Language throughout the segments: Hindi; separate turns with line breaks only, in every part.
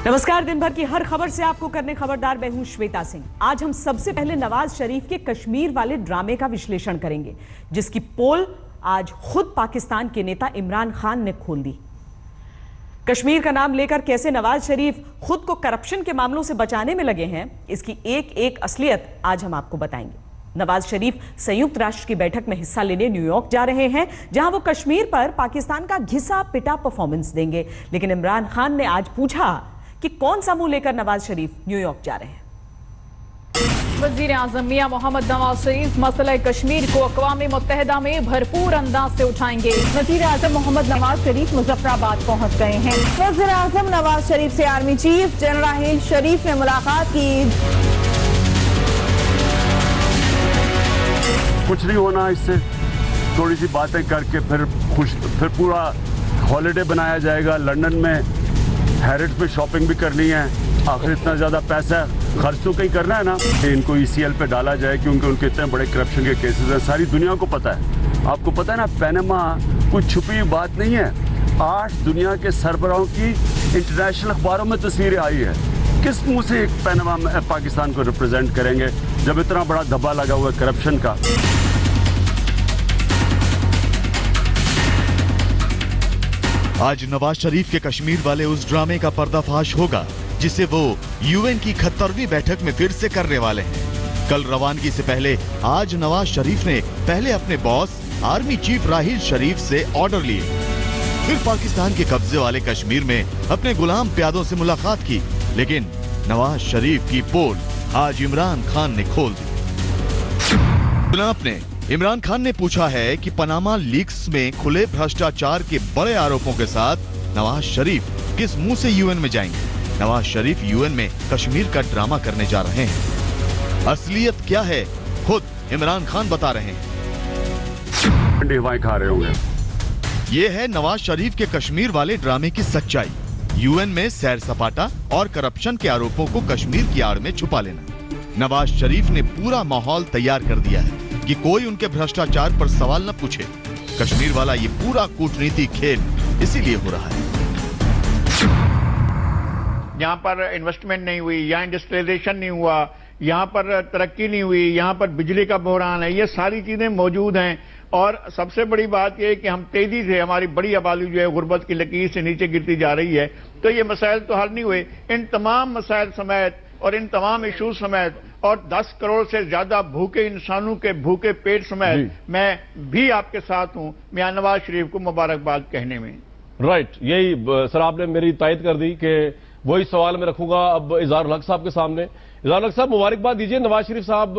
नमस्कार। दिन भर की हर खबर से आपको करने खबरदार, मैं हूं श्वेता सिंह। आज हम सबसे पहले नवाज शरीफ के कश्मीर वाले ड्रामे का विश्लेषण करेंगे, जिसकी पोल आज खुद पाकिस्तान के नेता इमरान खान ने खोल दी। कश्मीर का नाम लेकर कैसे नवाज शरीफ खुद को करप्शन के मामलों से बचाने में लगे हैं, इसकी एक एक असलियत आज हम आपको बताएंगे। नवाज शरीफ संयुक्त राष्ट्र की बैठक में हिस्सा लेने न्यूयॉर्क जा रहे हैं, जहां वो कश्मीर पर पाकिस्तान का घिसा पिटा परफॉर्मेंस देंगे। लेकिन इमरान खान ने आज पूछा कि कौन सा मुंह लेकर नवाज शरीफ न्यूयॉर्क जा रहे हैं।
वजीर आजम मियां मोहम्मद नवाज शरीफ मसला कश्मीर को अक़वाम मुत्तहिदा में भरपूर अंदाज से उठाएंगे।
वजीर आजम मोहम्मद नवाज शरीफ मुजफ्फराबाद पहुंच गए हैं। वजीर आजम नवाज शरीफ से आर्मी चीफ जनरल राहील शरीफ ने मुलाकात की।
कुछ नहीं होना, इससे थोड़ी सी बातें करके फिर पूरा हॉलिडे बनाया जाएगा। लंदन में हैरिट्स में शॉपिंग भी करनी है। आखिर इतना ज़्यादा पैसा खर्च तो कहीं करना है ना। इनको ECL पे डाला जाए क्योंकि उनके इतने बड़े करप्शन के केसेस हैं, सारी दुनिया को पता है। आपको पता है ना, पैनामा कुछ छुपी हुई बात नहीं है। 8 दुनिया के सरबराहों की इंटरनेशनल अखबारों में तस्वीरें आई है। किस मुंह से एक पैनामा में पाकिस्तान को रिप्रेजेंट करेंगे जब इतना बड़ा धब्बा लगा हुआ है करप्शन का।
आज नवाज शरीफ के कश्मीर वाले उस ड्रामे का पर्दाफाश होगा जिसे वो UN की 71वीं बैठक में फिर से करने वाले हैं। कल रवानगी से पहले आज नवाज शरीफ ने पहले अपने बॉस आर्मी चीफ राहील शरीफ से ऑर्डर लिए, फिर पाकिस्तान के कब्जे वाले कश्मीर में अपने गुलाम प्यादों से मुलाकात की। लेकिन नवाज शरीफ की पोल आज इमरान खान ने खोल दी। इमरान खान ने पूछा है कि पनामा लीक्स में खुले भ्रष्टाचार के बड़े आरोपों के साथ नवाज शरीफ किस मुंह से UN में जाएंगे। नवाज शरीफ UN में कश्मीर का ड्रामा करने जा रहे हैं। असलियत क्या है, खुद इमरान खान बता रहे हैं।
हवाएं खा रहे होंगे।
ये है नवाज शरीफ के कश्मीर वाले ड्रामे की सच्चाई। UN में सैर सपाटा और करप्शन के आरोपों को कश्मीर की आड़ में छुपा लेना। नवाज शरीफ ने पूरा माहौल तैयार कर दिया है कि कोई उनके भ्रष्टाचार पर सवाल न पूछे। कश्मीर वाला ये पूरा कूटनीति खेल इसीलिए हो रहा है।
यहाँ पर इन्वेस्टमेंट नहीं हुई, यहाँ इंडस्ट्रियलाइजेशन नहीं हुआ, यहाँ पर तरक्की नहीं हुई, यहाँ पर बिजली का बहरान है, ये सारी चीजें मौजूद हैं। और सबसे बड़ी बात यह है कि हम तेजी से, हमारी बड़ी आबादी जो है गुर्बत की लकीर से नीचे गिरती जा रही है। तो ये मसाइल तो हल नहीं हुए। इन तमाम मसाइल समेत और इन तमाम इशूज समेत और 10 करोड़ से ज्यादा भूखे इंसानों के भूखे पेट समेत मैं भी आपके साथ हूं मियां नवाज शरीफ को मुबारकबाद कहने में।
राइट, यही सर आपने मेरी तायद कर दी कि वही सवाल मैं रखूंगा अब इजहारुल हक साहब के सामने। इजहारुल हक साहब, मुबारकबाद दीजिए। नवाज शरीफ साहब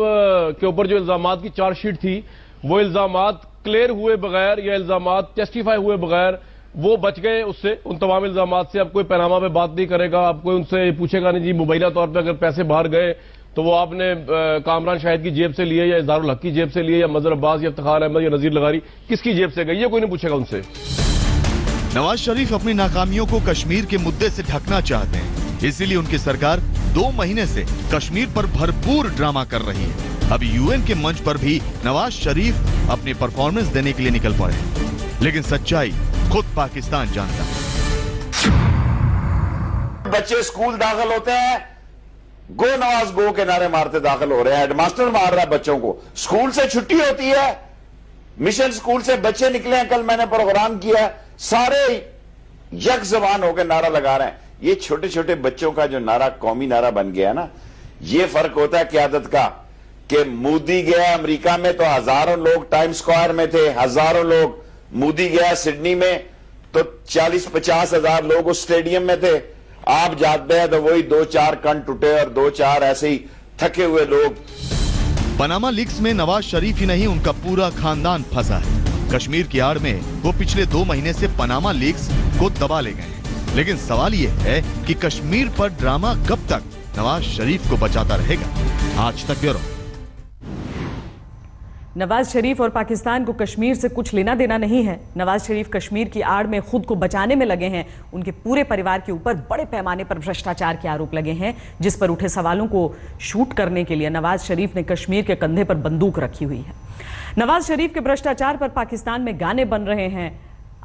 के ऊपर जो इल्जामात की चार्जशीट थी, वो इल्जामात क्लियर हुए बगैर या इल्जामात टेस्टिफाई हुए बगैर वो बच गए उससे, उन तमाम इल्जामात से। अब कोई पैनामा में बात नहीं करेगा, अब कोई उनसे पूछेगा नहीं जी मुबैना तौर पर अगर पैसे बाहर गए तो वो आपने कामरान शाहिद की जेब से लिए या इजहारुल हक की जेब से लिए या मजहर अब्बास या इफ्तिखार अहमद या नजीर लगारी किसकी जेब से गई, ये कोई नहीं पूछेगा उनसे।
नवाज शरीफ अपनी नाकामियों को कश्मीर के मुद्दे से ढकना चाहते हैं, इसीलिए उनकी सरकार 2 महीने से कश्मीर पर भरपूर ड्रामा कर रही है। अब UN के मंच पर भी नवाज शरीफ अपनी परफॉर्मेंस देने के लिए निकल पड़े, लेकिन सच्चाई खुद पाकिस्तान जानता है।
बच्चे स्कूल दाखिल होते हैं, गो नवाज गो के नारे मारते दाखिल हो रहे हैं। हेडमास्टर मार रहा है बच्चों को। स्कूल से छुट्टी होती है, मिशन स्कूल से बच्चे निकले हैं, कल मैंने प्रोग्राम किया, सारे यक जबान होकर नारा लगा रहे हैं। ये छोटे छोटे बच्चों का जो नारा कौमी नारा बन गया है ना, ये फर्क होता है क्यादत का। कि मोदी गया अमेरिका में तो हजारों लोग टाइम स्क्वायर में थे, हजारों लोग। मोदी गया सिडनी में तो 40-50 हजार लोग उस स्टेडियम में थे। आप जाते हैं तो वही 2-4 कण टूटे और 2-4 ऐसे ही थके हुए लोग।
पनामा लीक्स में नवाज शरीफ ही नहीं, उनका पूरा खानदान फंसा है। कश्मीर की आड़ में वो पिछले 2 महीने से पनामा लीक्स को दबा ले गए हैं। लेकिन सवाल ये है कि कश्मीर पर ड्रामा कब तक नवाज शरीफ को बचाता रहेगा। आज तक ब्यूरो।
नवाज शरीफ और पाकिस्तान को कश्मीर से कुछ लेना देना नहीं है। नवाज शरीफ कश्मीर की आड़ में खुद को बचाने में लगे हैं। उनके पूरे परिवार के ऊपर बड़े पैमाने पर भ्रष्टाचार के आरोप लगे हैं, जिस पर उठे सवालों को शूट करने के लिए नवाज शरीफ ने कश्मीर के कंधे पर बंदूक रखी हुई है। नवाज शरीफ के भ्रष्टाचार पर पाकिस्तान में गाने बन रहे हैं।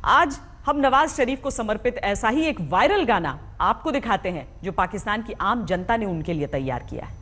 आज हम नवाज शरीफ को समर्पित ऐसा ही एक वायरल गाना आपको दिखाते हैं जो पाकिस्तान की आम जनता ने उनके लिए तैयार किया है।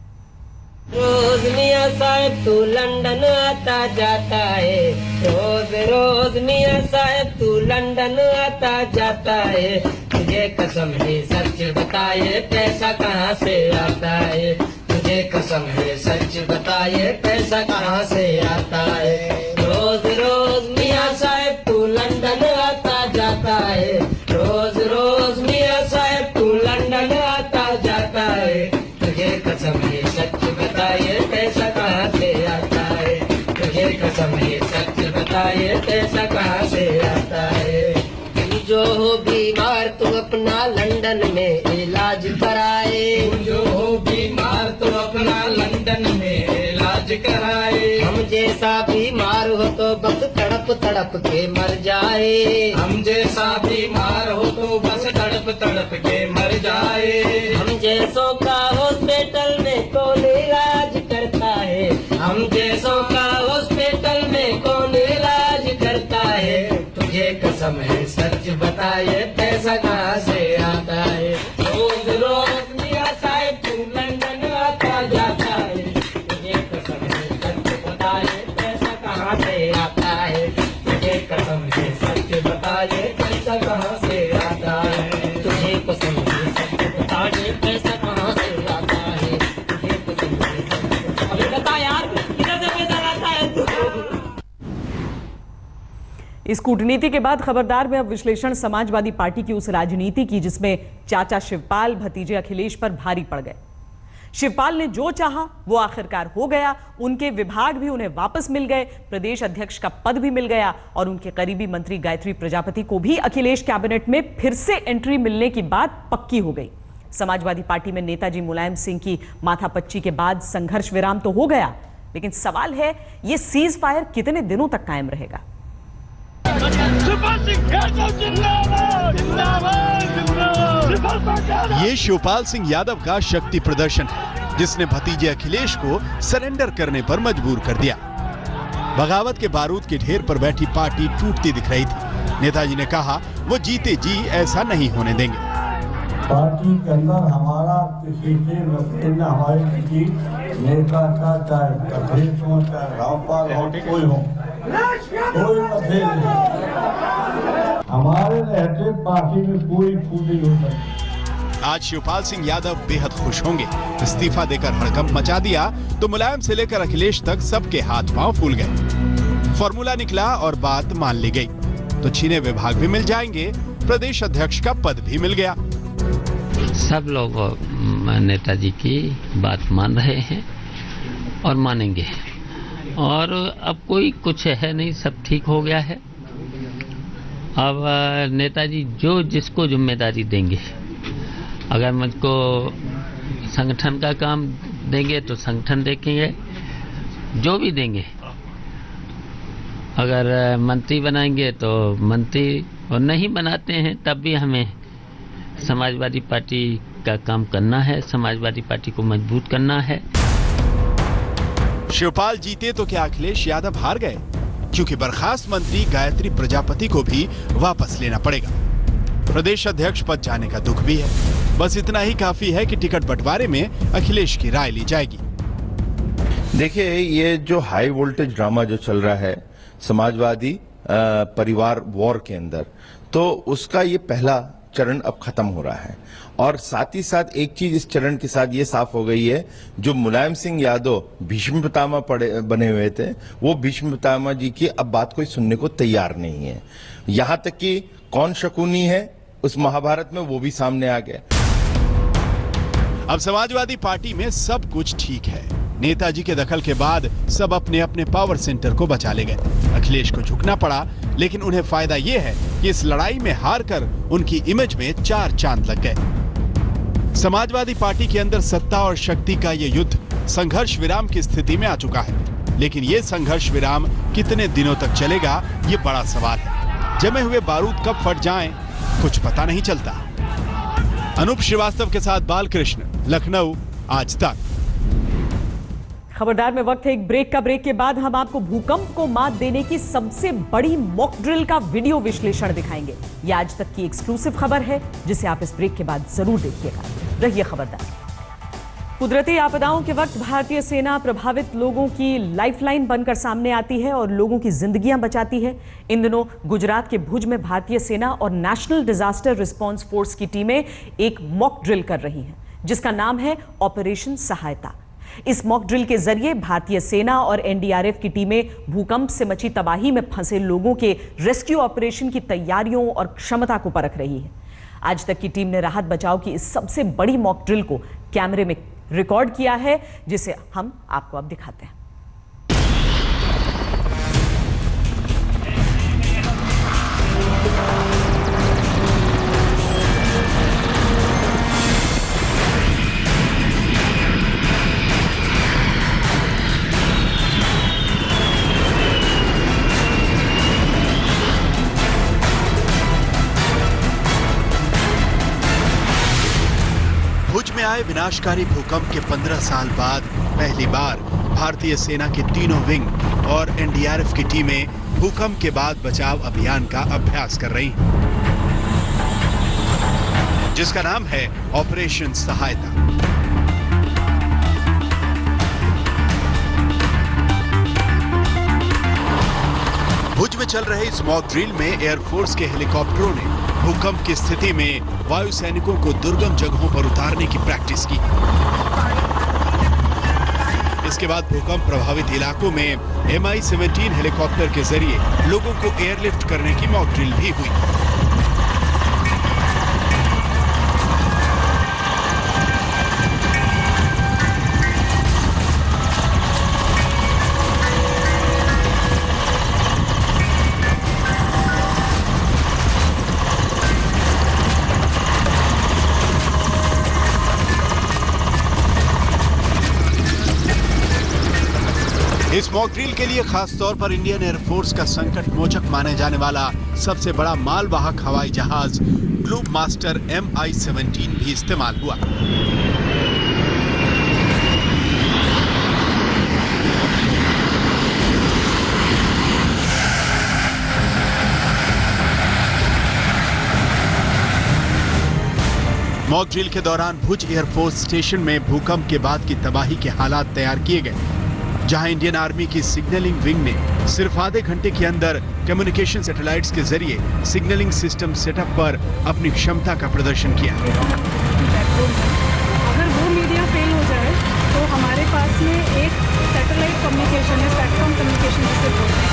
रोज मियां साहब तू लंदन आता जाता है, रोज रोज मियां साहब तू लंदन आता जाता है, तुझे कसम है सच बताए पैसा कहाँ से आता है, तुझे कसम है सच बताए पैसा कहाँ से आता है, रोज रोज मियां साहब तू लंदन आता जाता है, रोज रोज मियां साहब तू लंदन आता जाता है, तुझे कसम है सच बताए पैसा कहाँ से आता है, तुझे कसम है सच बताए पैसा कहाँ से आता है, तू जो हो बीमार तू अपना लंदन में इलाज कराए, तू जो हो बीमार तू अपना लंदन में इलाज कराए, हम जैसा बीमार हो तो बस तड़प तड़प के मर जाए, हम जैसा बीमार हो तो बस तड़प तड़प के मर जाए, हम जैसों का हॉस्पिटल में कौन इलाज करता है, हम जैसों का हॉस्पिटल में कौन इलाज करता है, तुझे कसम है सच बताए पैसा कहाँ से आता है, रोज रोज मियां साहब तू लंदन आता जाता है, तुझे कसम है सच बताए पैसा कहाँ से आता है, तुझे कसम है सच बताए पैसा कहाँ से आता है, तुझे कसम है सच बताए पैसा कहाँ से आता है, तुझे कसम है सच अभी बता यार किधर से पैसा आता है तू।
इस कूटनीति के बाद खबरदार में अब विश्लेषण समाजवादी पार्टी की उस राजनीति की जिसमें चाचा शिवपाल भतीजे अखिलेश पर भारी पड़ गए। शिवपाल ने जो चाहा वो आखिरकार हो गया, उनके विभाग भी उन्हें वापस मिल गए, प्रदेश अध्यक्ष का पद भी मिल गया और उनके करीबी मंत्री गायत्री प्रजापति को भी अखिलेश कैबिनेट में फिर से एंट्री मिलने की बात पक्की हो गई। समाजवादी पार्टी में नेताजी मुलायम सिंह की माथापच्ची के बाद संघर्ष विराम तो हो गया, लेकिन सवाल है ये सीज फायर कितने दिनों तक कायम रहेगा।
ये शिवपाल सिंह यादव का शक्ति प्रदर्शन है जिसने भतीजे अखिलेश को सरेंडर करने पर मजबूर कर दिया। बगावत के बारूद के ढेर पर बैठी पार्टी टूटती दिख रही थी। नेताजी ने कहा वो जीते जी ऐसा नहीं होने देंगे।
पार्टी के अंदर हमारा किसी से मतभेद न, हमारे किसी नेता का चाहे अखिलेश हो चाहे रामपाल हो कोई हो, कोई मतभेद नहीं। हमारे रहते पार्टी में कोई फूटी हो सकती।
आज शिवपाल सिंह यादव बेहद खुश होंगे। इस्तीफा देकर हड़कंप मचा दिया तो मुलायम से लेकर अखिलेश तक सबके हाथ पांव फूल गए। फॉर्मूला निकला और बात मान ली गई तो छीने विभाग भी मिल जाएंगे, प्रदेश अध्यक्ष का पद भी मिल गया।
सब लोग नेताजी की बात मान रहे हैं और मानेंगे, और अब कोई कुछ है नहीं, सब ठीक हो गया है। अब नेताजी जो जिसको जिम्मेदारी देंगे, अगर मुझको संगठन का काम देंगे तो संगठन देखेंगे, जो भी देंगे। अगर मंत्री बनाएंगे तो मंत्री, और नहीं बनाते हैं तब भी हमें समाजवादी पार्टी का काम करना है, समाजवादी पार्टी को मजबूत करना है।
शिवपाल जीते तो क्या अखिलेश यादव हार गए? क्योंकि बर्खास्त मंत्री गायत्री प्रजापति को भी वापस लेना पड़ेगा। प्रदेश अध्यक्ष पद जाने का दुख भी है। बस इतना ही काफी है कि टिकट बंटवारे में अखिलेश की राय ली जाएगी।
देखिए, ये जो हाई वोल्टेज ड्रामा जो चल रहा है समाजवादी परिवार वॉर के अंदर, तो उसका ये पहला चरण अब खत्म हो रहा है। और साथ ही साथ एक चीज इस चरण के साथ ये साफ हो गई है, जो मुलायम सिंह यादव भीष्म पितामह बने हुए थे, वो भीष्म पितामह जी की अब बात कोई सुनने को तैयार नहीं है। यहां तक कि कौन शकुनी है उस महाभारत में, वो भी सामने आ गया।
अब समाजवादी पार्टी में सब कुछ ठीक है। नेताजी के दखल के बाद सब अपने अपने पावर सेंटर को बचा ले गए। अखिलेश को झुकना पड़ा, लेकिन उन्हें फायदा यह है कि इस लड़ाई में हारकर उनकी इमेज में 4 चांद लग गए। समाजवादी पार्टी के अंदर सत्ता और शक्ति का ये युद्ध संघर्ष विराम की स्थिति में आ चुका है, लेकिन ये संघर्ष विराम कितने दिनों तक चलेगा, ये बड़ा सवाल है। जमे हुए बारूद कब फट जाएं, कुछ पता नहीं चलता। अनूप श्रीवास्तव के साथ बालकृष्ण, लखनऊ, आज तक।
खबरदार में वक्त है एक ब्रेक का। ब्रेक के बाद हम आपको भूकंप को मात देने की सबसे बड़ी मॉक ड्रिल का वीडियो विश्लेषण दिखाएंगे। ये आज तक की एक्सक्लूसिव खबर है जिसे आप इस ब्रेक के बाद जरूर देखिएगा। रहिए खबरदार। कुदरती आपदाओं के वक्त भारतीय सेना प्रभावित लोगों की लाइफलाइन बनकर सामने आती है और लोगों की जिंदगियां बचाती है। इन दिनों गुजरात के भुज में भारतीय सेना और नेशनल डिजास्टर रिस्पांस फोर्स की टीमें एक मॉक ड्रिल कर रही हैं जिसका नाम है ऑपरेशन सहायता। इस मॉक ड्रिल के जरिए भारतीय सेना और एनडीआरएफ की टीमें भूकंप से मची तबाही में फंसे लोगों के रेस्क्यू ऑपरेशन की तैयारियों और क्षमता को परख रही है। आज तक की टीम ने राहत बचाव की इस सबसे बड़ी मॉक ड्रिल को कैमरे में रिकॉर्ड किया है जिसे हम आपको अब दिखाते हैं।
भुज में आए विनाशकारी भूकंप के 15 साल बाद पहली बार भारतीय सेना के तीनों विंग और एनडीआरएफ की टीमें भूकंप के बाद बचाव अभियान का अभ्यास कर रही हैं, जिसका नाम है ऑपरेशन सहायता। भुज में चल रहे इस मॉक ड्रिल में एयरफोर्स के हेलीकॉप्टरों ने भूकंप की स्थिति में वायु सैनिकों को दुर्गम जगहों पर उतारने की प्रैक्टिस की। इसके बाद भूकंप प्रभावित इलाकों में MI-17 हेलीकॉप्टर के जरिए लोगों को एयरलिफ्ट करने की मॉक ड्रिल भी हुई। इस मॉक ड्रिल के लिए खास तौर पर इंडियन एयरफोर्स का संकट मोचक माने जाने वाला सबसे बड़ा मालवाहक हवाई जहाज ग्लोब मास्टर MI-17 भी इस्तेमाल हुआ। मॉक ड्रिल के दौरान भुज एयरफोर्स स्टेशन में भूकंप के बाद की तबाही के हालात तैयार किए गए, जहां इंडियन आर्मी की सिग्नलिंग विंग ने सिर्फ आधे घंटे के अंदर कम्युनिकेशन सैटेलाइट्स के जरिए सिग्नलिंग सिस्टम सेटअप पर अपनी क्षमता का प्रदर्शन किया।
अगर वो मीडिया फेल हो जाए तो हमारे पास में एक सैटेलाइट कम्युनिकेशन है, सैटकॉम कम्युनिकेशन जिसे बोलते हैं।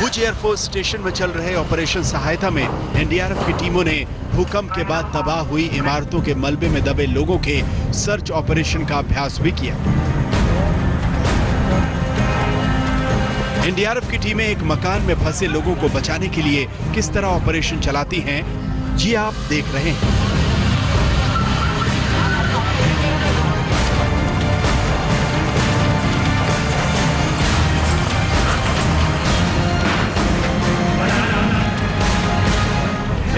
भुज एयरफोर्स स्टेशन में चल रहे ऑपरेशन सहायता में एनडीआरएफ की टीमों ने भूकंप के बाद तबाह हुई इमारतों के मलबे में दबे लोगों के सर्च ऑपरेशन का अभ्यास भी किया। एनडीआरएफ की टीमें एक मकान में फंसे लोगों को बचाने के लिए किस तरह ऑपरेशन चलाती हैं, जी आप देख रहे हैं।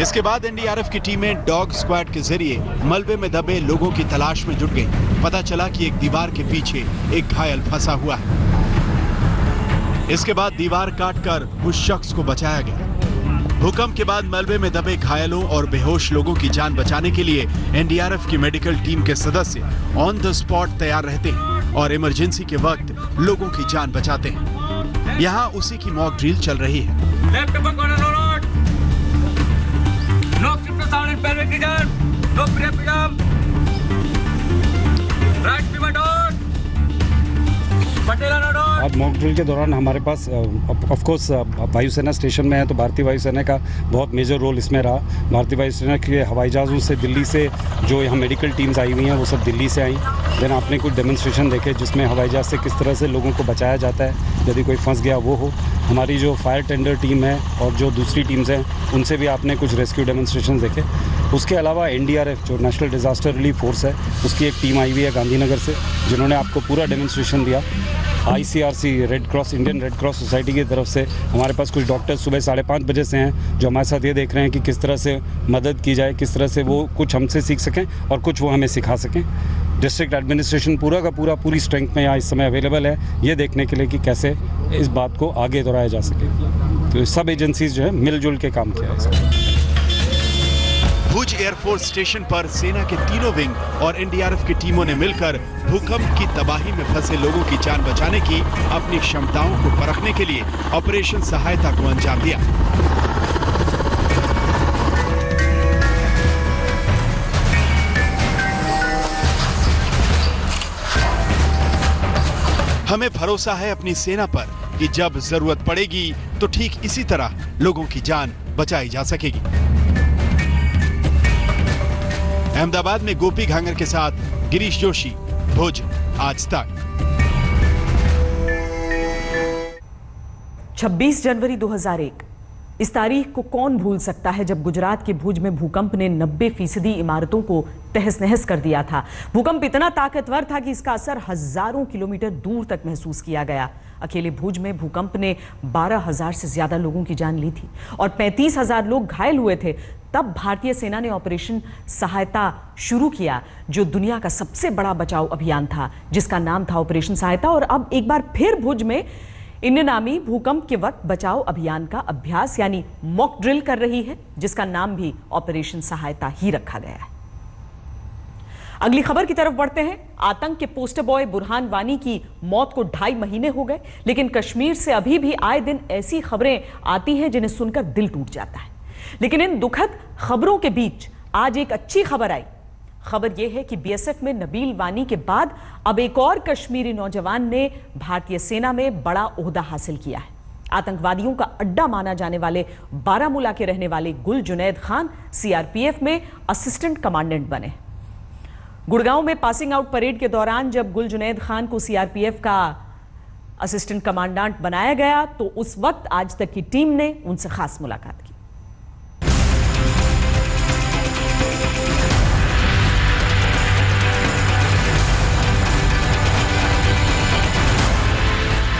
इसके बाद एनडीआरएफ की टीमें डॉग स्क्वाड के जरिए मलबे में दबे लोगों की तलाश में जुट गईं। पता चला कि एक दीवार के पीछे एक घायल फंसा हुआ है। इसके बाद दीवार काटकर उस शख्स को बचाया गया। भूकंप के बाद मलबे में दबे घायलों और बेहोश लोगों की जान बचाने के लिए एनडीआरएफ की मेडिकल टीम के सदस्य ऑन द स्पॉट तैयार रहते हैं और इमरजेंसी के वक्त लोगों की जान बचाते हैं। यहाँ उसी की मॉक ड्रिल चल रही है।
No crypto sound in perimeter. No freedom. Right pivot on.
अब मॉक ड्रिल के दौरान हमारे पास ऑफ कोर्स वायुसेना स्टेशन में है तो भारतीय वायुसेना का बहुत मेजर रोल इसमें रहा। भारतीय वायुसेना के हवाई जहाज़ों से दिल्ली से जो यहाँ मेडिकल टीम्स आई हुई हैं वो सब दिल्ली से आई। देन आपने कुछ डेमोन्स्ट्रेशन देखे जिसमें हवाई जहाज़ से किस तरह से लोगों को बचाया जाता है यदि कोई फंस गया वो हो। हमारी जो फायर टेंडर टीम है और जो दूसरी टीम्स हैं उनसे भी आपने कुछ रेस्क्यू डेमोन्स्ट्रेशन देखे। उसके अलावा एनडीआरएफ जो नेशनल डिजास्टर रिलीफ फोर्स है उसकी एक टीम आई हुई है गांधीनगर से जिन्होंने आपको पूरा डेमोन्स्ट्रेशन दिया। ICRC red cross, Indian red cross society की तरफ से हमारे पास कुछ डॉक्टर सुबह 5:30 बजे से हैं जो हमारे साथ ये देख रहे हैं कि किस तरह से मदद की जाए, किस तरह से वो कुछ हमसे सीख सकें और कुछ वो हमें सिखा सकें। डिस्ट्रिक्ट एडमिनिस्ट्रेशन पूरा का पूरा पूरी स्ट्रेंथ में यहाँ इस समय अवेलेबल है ये देखने के लिए कि कैसे इस बात को आगे दोहराया जा सके। तो सब एजेंसीज जो है मिलजुल के काम किया है इसमें।
भुज एयरफोर्स स्टेशन पर सेना के तीनों विंग और एनडीआरएफ की टीमों ने मिलकर भूकंप की तबाही में फंसे लोगों की जान बचाने की अपनी क्षमताओं को परखने के लिए ऑपरेशन सहायता को अंजाम दिया। हमें भरोसा है अपनी सेना पर कि जब जरूरत पड़ेगी तो ठीक इसी तरह लोगों की जान बचाई जा सकेगी। अहमदाबाद में गोपी घांगर के साथ गिरीश जोशी, भुज, आज तक।
26 जनवरी 2001 इस तारीख को कौन भूल सकता है जब गुजरात के भुज में भूकंप ने 90% इमारतों को तहस नहस कर दिया था। भूकंप इतना ताकतवर था कि इसका असर हजारों किलोमीटर दूर तक महसूस किया गया। अकेले भुज में भूकंप ने 12,000 से ज्यादा लोगों की जान ली थी और 35,000 लोग घायल हुए थे। तब भारतीय सेना ने ऑपरेशन सहायता शुरू किया जो दुनिया का सबसे बड़ा बचाव अभियान था जिसका नाम था ऑपरेशन सहायता। और अब एक बार फिर भुज में इंडियन आर्मी भूकंप के वक्त बचाव अभियान का अभ्यास यानी मॉक ड्रिल कर रही है जिसका नाम भी ऑपरेशन सहायता ही रखा गया है। अगली खबर की तरफ बढ़ते हैं। आतंक के पोस्टर बॉय बुरहान वानी की मौत को 2.5 महीने हो गए लेकिन कश्मीर से अभी भी आए दिन ऐसी खबरें आती हैं जिन्हें सुनकर दिल टूट जाता है। लेकिन इन दुखद खबरों के बीच आज एक अच्छी खबर आई। खबर यह है कि बीएसएफ में नबील वानी के बाद अब एक और कश्मीरी नौजवान ने भारतीय सेना में बड़ा ओहदा हासिल किया है। आतंकवादियों का अड्डा माना जाने वाले बारामूला के रहने वाले गुल जुनैद खान सीआरपीएफ में असिस्टेंट कमांडेंट बने। गुड़गांव में पासिंग आउट परेड के दौरान जब गुल जुनैद खान को सीआरपीएफ का असिस्टेंट कमांडेंट बनाया गया तो उस वक्त आज तक की टीम ने उनसे खास मुलाकात की।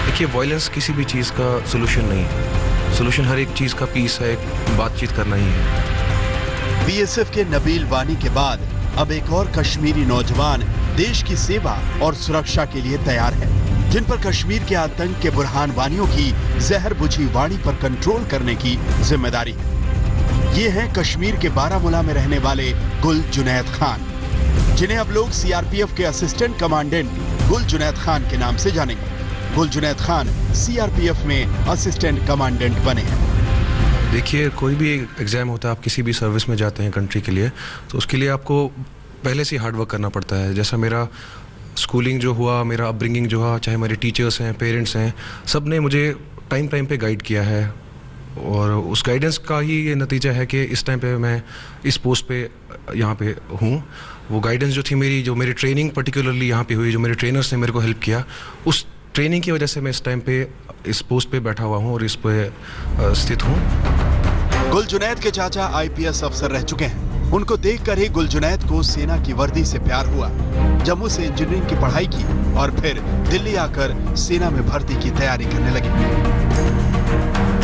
देखिए, वायलेंस किसी भी चीज़ का सोल्यूशन नहीं है। सोल्यूशन हर एक चीज़ का पीस है, बातचीत करना ही है।
बीएसएफ के नबील वानी के बाद अब एक और कश्मीरी नौजवान देश की सेवा और सुरक्षा के लिए तैयार है, जिन पर कश्मीर के आतंक के बुरहान वानियों की जहर बुझी वाणी पर कंट्रोल करने की जिम्मेदारी है। ये हैं कश्मीर के बारामूला में रहने वाले गुल जुनैद खान, जिन्हें अब लोग सीआरपीएफ के असिस्टेंट कमांडेंट गुल जुनैद खान के नाम से जानेंगे। गुल जुनैद खान सीआरपीएफ में असिस्टेंट कमांडेंट बने हैं।
देखिए, कोई भी एग्जाम होता है, आप किसी भी सर्विस में जाते हैं कंट्री के लिए, तो उसके लिए आपको पहले से हार्ड वर्क करना पड़ता है। जैसा मेरा स्कूलिंग जो हुआ, मेरा अपब्रिंगिंग जो हुआ, चाहे मेरे टीचर्स हैं, पेरेंट्स हैं, सब ने मुझे टाइम पे गाइड किया है और उस गाइडेंस का ही ये नतीजा है कि इस टाइम पे मैं इस पोस्ट पे यहाँ पे हूँ। वो गाइडेंस जो थी मेरी, जो मेरी ट्रेनिंग पर्टिकुलरली यहाँ पे हुई, जो मेरे ट्रेनर्स ने मेरे को हेल्प किया, उस ट्रेनिंग की वजह से मैं इस टाइम पे इस पोस्ट पे बैठा हुआ हूँ और इस पे स्थित हूँ।
गुल जुनैद के चाचा आईपीएस अफसर रह चुके हैं। उनको देखकर ही गुल जुनैद को सेना की वर्दी से प्यार हुआ। जम्मू से इंजीनियरिंग की पढ़ाई की और फिर दिल्ली आकर सेना में भर्ती की तैयारी करने लगे।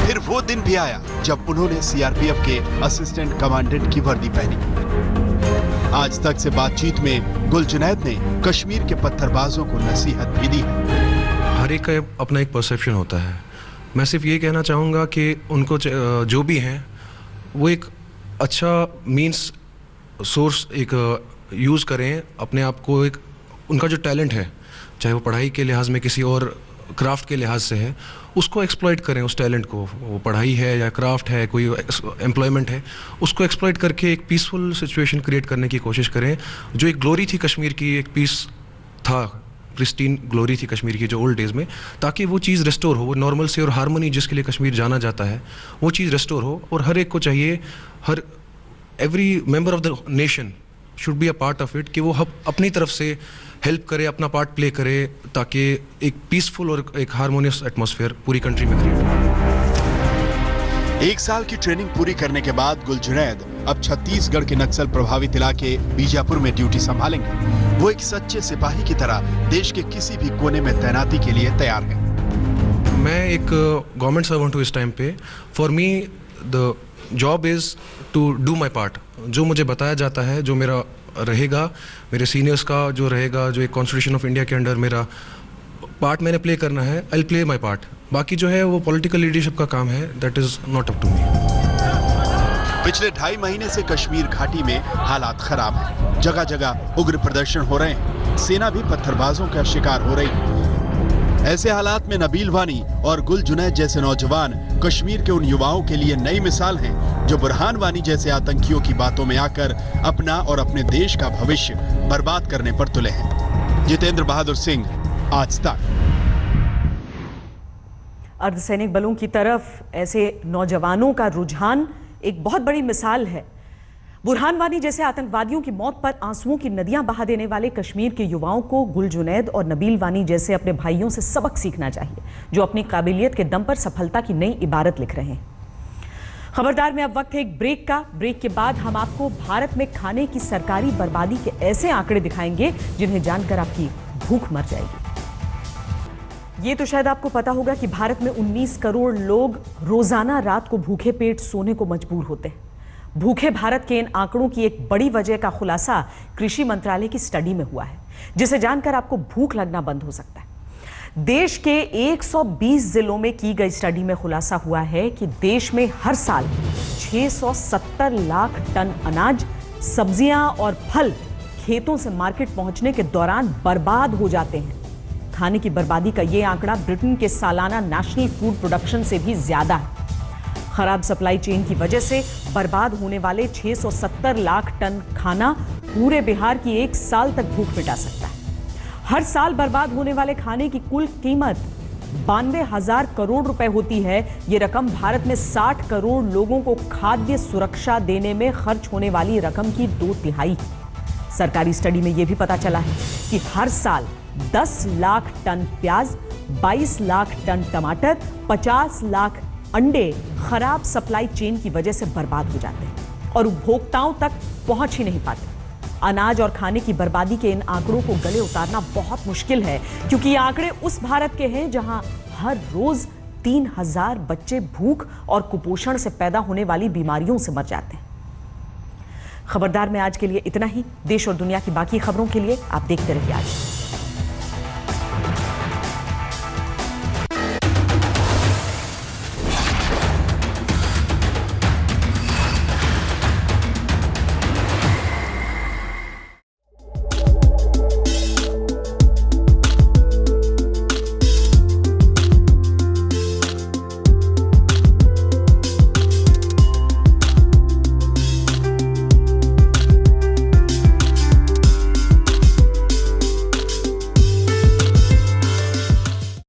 फिर वो दिन भी आया जब उन्होंने सीआरपीएफ के असिस्टेंट कमांडेंट की वर्दी पहनी। आज तक से बातचीत में गुल जुनैद ने कश्मीर के पत्थरबाजों को नसीहत भी दी है।
हर एक का अपना एक परसेप्शन होता है। मैं सिर्फ ये कहना चाहूँगा कि उनको जो भी हैं वो एक अच्छा मींस सोर्स एक यूज़ करें अपने आप को। एक उनका जो टैलेंट है, चाहे वो पढ़ाई के लिहाज में किसी और क्राफ्ट के लिहाज से है, उसको एक्सप्लॉइट करें उस टैलेंट को। वो पढ़ाई है या क्राफ्ट है, कोई एम्प्लॉयमेंट है, उसको एक्सप्लॉइट करके एक पीसफुल सिचुएशन क्रिएट करने की कोशिश करें। जो एक ग्लोरी थी कश्मीर की, एक पीस था, प्रिस्टीन ग्लोरी थी कश्मीर की जो ओल्ड डेज में, ताकि वो चीज़ रेस्टोर हो, वो नॉर्मल से और हारमोनी जिसके लिए कश्मीर जाना जाता है, वो चीज़ रेस्टोर हो। और हर एक को चाहिए, हर every member of the nation should be a part of it, कि वो अपनी तरफ से हेल्प करे, अपना पार्ट प्ले करे, ताकि एक पीसफुल और एक हारमोनियस एटमॉस्फेयर पूरी कंट्री में क्रिएट हो।
1 साल की ट्रेनिंग पूरी करने के बाद गुल जुनैद अब छत्तीसगढ़ के नक्सल प्रभावित इलाके बीजापुर में ड्यूटी संभालेंगे। वो एक सच्चे सिपाही की तरह देश के किसी भी कोने में तैनाती के लिए तैयार हैं।
मैं एक गवर्नमेंट सर्वेंट हूँ इस टाइम पे। For me the job is to do my part. जो मुझे बताया जाता है, जो मेरा रहेगा, मेरे सीनियर्स का जो रहेगा, जो एक कॉन्स्टिट्यूशन ऑफ इंडिया के अंडर मेरा पार्ट मैंने प्ले करना है, I will play my part. बाकी जो है वो पॉलिटिकल लीडरशिप का काम है, that is not up to me.
पिछले 2.5 महीने से कश्मीर घाटी में हालात खराब हैं। जगह जगह उग्र प्रदर्शन हो रहे हैं। सेना भी पत्थरबाजों का शिकार हो रही है। ऐसे हालात में नबील वानी और गुल जुनैद जैसे नौजवान कश्मीर के उन युवाओं के लिए नई मिसाल हैं जो बुरहान वानी जैसे आतंकियों की बातों में आकर अपना और अपने देश का भविष्य बर्बाद करने पर तुले हैं। जितेंद्र बहादुर सिंह, आज तक।
अर्धसैनिक बलों की तरफ ऐसे नौजवानों का रुझान एक बहुत बड़ी मिसाल है। बुरहान वानी जैसे आतंकवादियों की मौत पर आंसुओं की नदियां बहा देने वाले कश्मीर के युवाओं को गुल जुनैद और नबील वानी जैसे अपने भाइयों से सबक सीखना चाहिए, जो अपनी काबिलियत के दम पर सफलता की नई इबारत लिख रहे हैं। खबरदार में अब वक्त है एक ब्रेक का। ब्रेक के बाद हम आपको भारत में खाने की सरकारी बर्बादी के ऐसे आंकड़े दिखाएंगे जिन्हें जानकर आपकी भूख मर जाएगी। ये तो शायद आपको पता होगा कि भारत में 19 करोड़ लोग रोजाना रात को भूखे पेट सोने को मजबूर होते हैं। भूखे भारत के इन आंकड़ों की एक बड़ी वजह का खुलासा कृषि मंत्रालय की स्टडी में हुआ है, जिसे जानकर आपको भूख लगना बंद हो सकता है। देश के 120 जिलों में की गई स्टडी में खुलासा हुआ है कि देश में हर साल 670 लाख टन अनाज, सब्जियां और फल खेतों से मार्केट पहुंचने के दौरान बर्बाद हो जाते हैं। खाने की बर्बादी का यह आंकड़ा ब्रिटेन के सालाना नेशनल फूड प्रोडक्शन से भी ज्यादा है। खराब सप्लाई चेन की वजह से बर्बाद होने वाले 670 लाख टन खाना पूरे बिहार की 1 साल तक भूख मिटा सकता है। हर साल बर्बाद होने वाले खाने की कुल कीमत 92,000 करोड़ रुपए होती है। यह रकम भारत में 60 करोड़ लोगों को खाद्य सुरक्षा देने में खर्च होने वाली रकम की 2/3 है। सरकारी स्टडी में यह भी पता चला है कि हर साल 10 लाख टन प्याज, 22 लाख टन टमाटर, 50 लाख अंडे खराब सप्लाई चेन की वजह से बर्बाद हो जाते हैं और उपभोक्ताओं तक पहुंच ही नहीं पाते। अनाज और खाने की बर्बादी के इन आंकड़ों को गले उतारना बहुत मुश्किल है, क्योंकि ये आंकड़े उस भारत के हैं जहां हर रोज 3,000 बच्चे भूख और कुपोषण से पैदा होने वाली बीमारियों से मर जाते हैं। खबरदार में आज के लिए इतना ही। देश और दुनिया की बाकी खबरों के लिए आप देखते रहिए आज।